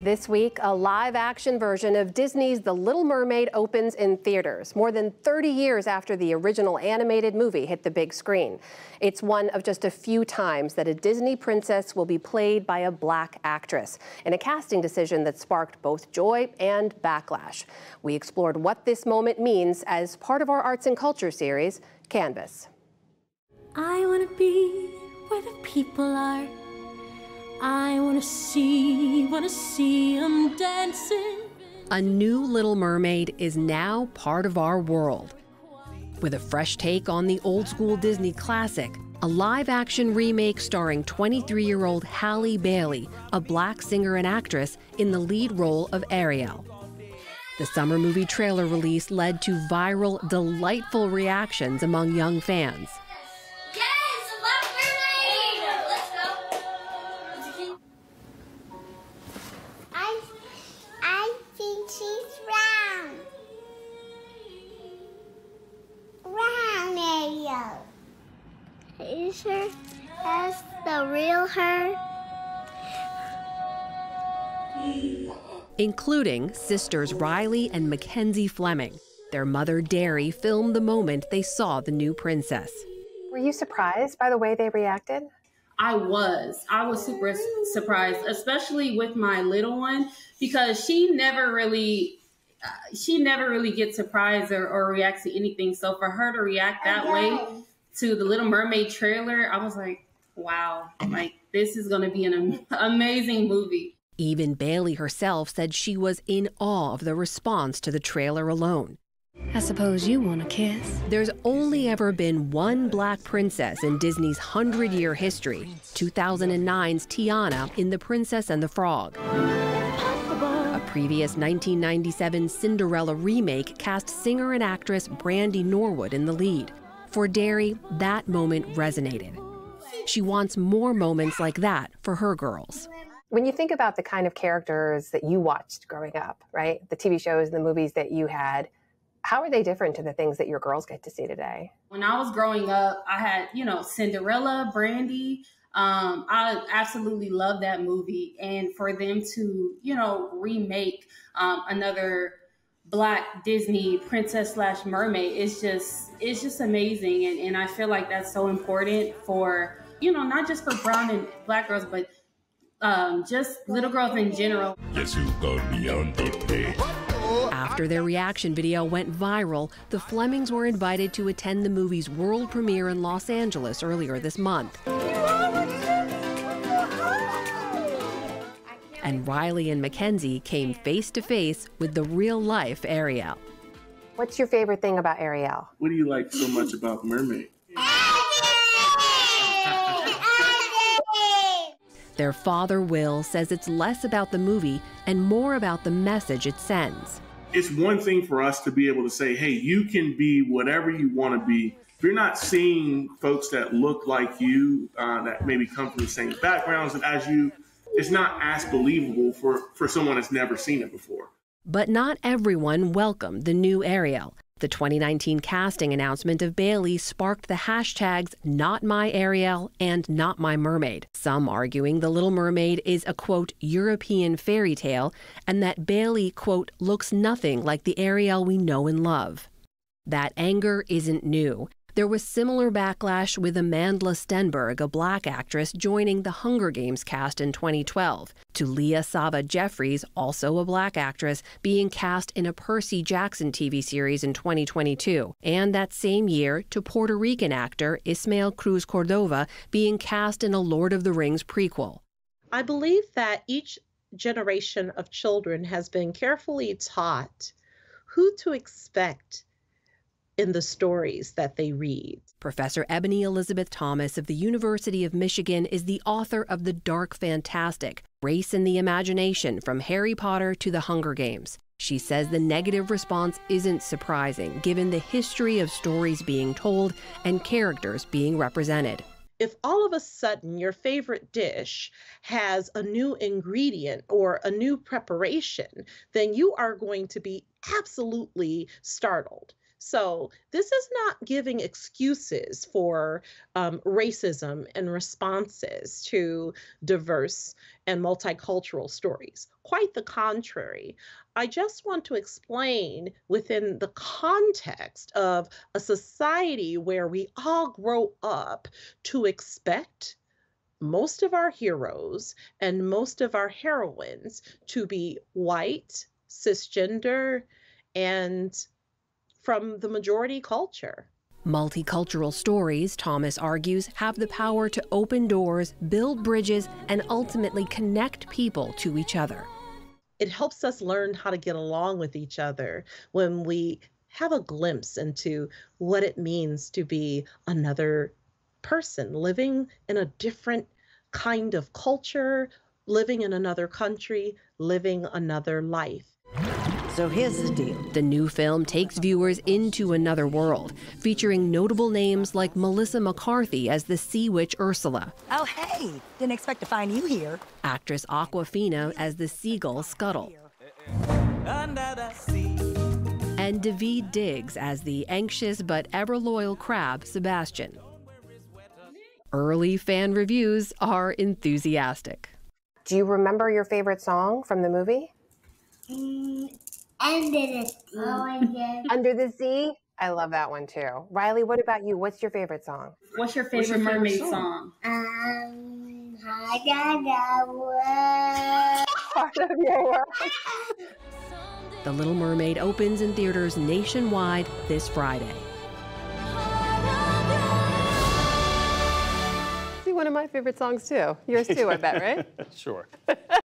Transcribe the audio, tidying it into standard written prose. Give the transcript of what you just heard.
This week, a live-action version of Disney's The Little Mermaid opens in theaters, more than 30 years after the original animated movie hit the big screen. It's one of just a few times that a Disney princess will be played by a black actress, in a casting decision that sparked both joy and backlash. We explored what this moment means as part of our arts and culture series, Canvas. I want to be where the people are. I want to see them dancing. A new Little Mermaid is now part of our world. With a fresh take on the old-school Disney classic, a live-action remake starring 23-year-old Halle Bailey, a black singer and actress, in the lead role of Ariel. The summer movie trailer release led to viral, delightful reactions among young fans. Is her as the real her? Including sisters Riley and Mackenzie Fleming. Their mother, Derry, filmed the moment they saw the new princess. Were you surprised by the way they reacted? I was super surprised, especially with my little one, because she never really gets surprised or reacts to anything. So for her to react that way to the Little Mermaid trailer, I was like, wow, like this is going to be an amazing movie. Even Bailey herself said she was in awe of the response to the trailer alone. I suppose you want a kiss. There's only ever been one black princess in Disney's 100-year history, 2009's Tiana in The Princess and the Frog. A previous 1997 Cinderella remake cast singer and actress Brandy Norwood in the lead. For Derry, that moment resonated. She wants more moments like that for her girls. When you think about the kind of characters that you watched growing up, right? The TV shows, the movies that you had, how are they different to the things that your girls get to see today? When I was growing up, I had, Cinderella, Brandy. I absolutely love that movie. And for them to, remake another Black Disney princess / mermaid is just amazing. And I feel like that's so important for, not just for brown and black girls, but just little girls in general. After their reaction video went viral, the Flemings were invited to attend the movie's world premiere in Los Angeles earlier this month. And Riley and Mackenzie came face to face with the real-life Ariel. What's your favorite thing about Ariel? What do you like so much about Mermaid? Their father, Will, says it's less about the movie and more about the message it sends. It's one thing for us to be able to say, hey, you can be whatever you want to be. If you're not seeing folks that look like you, that maybe come from the same backgrounds as you, it's not as believable for someone that's never seen it before. But not everyone welcomed the new Ariel. The 2019 casting announcement of Bailey sparked the hashtags #NotMyAriel and #NotMyMermaid, some arguing The Little Mermaid is a, quote, European fairy tale, and that Bailey, quote, looks nothing like the Ariel we know and love. That anger isn't new. There was similar backlash with Amandla Stenberg, a black actress, joining the Hunger Games cast in 2012, to Leah Sava Jeffries, also a black actress, being cast in a Percy Jackson TV series in 2022, and that same year to Puerto Rican actor Ismael Cruz Cordova being cast in a Lord of the Rings prequel. I believe that each generation of children has been carefully taught who to expect in the stories that they read. Professor Ebony Elizabeth Thomas of the University of Michigan is the author of The Dark Fantastic, Race in the Imagination, from Harry Potter to the Hunger Games. She says the negative response isn't surprising, given the history of stories being told and characters being represented. If all of a sudden your favorite dish has a new ingredient or a new preparation, then you are going to be absolutely startled. So this is not giving excuses for racism and responses to diverse and multicultural stories. Quite the contrary. I just want to explain within the context of a society where we all grow up to expect most of our heroes and most of our heroines to be white, cisgender, and from the majority culture. Multicultural stories, Thomas argues, have the power to open doors, build bridges, and ultimately connect people to each other. It helps us learn how to get along with each other when we have a glimpse into what it means to be another person living in a different kind of culture, living in another country, living another life. So here's the deal. The new film takes viewers into another world, featuring notable names like Melissa McCarthy as the sea witch Ursula. Oh, hey, didn't expect to find you here. Actress Awkwafina as the seagull Scuttle. And Daveed Diggs as the anxious but ever-loyal crab Sebastian. Early fan reviews are enthusiastic. Do you remember your favorite song from the movie? Under the sea. Oh, yeah. Under the Sea? I love that one too. Riley, what about you? What's your favorite song? What's your favorite mermaid song? Part of your world. The Little Mermaid opens in theaters nationwide this Friday. See, one of my favorite songs too. Yours too, I bet, right? Sure.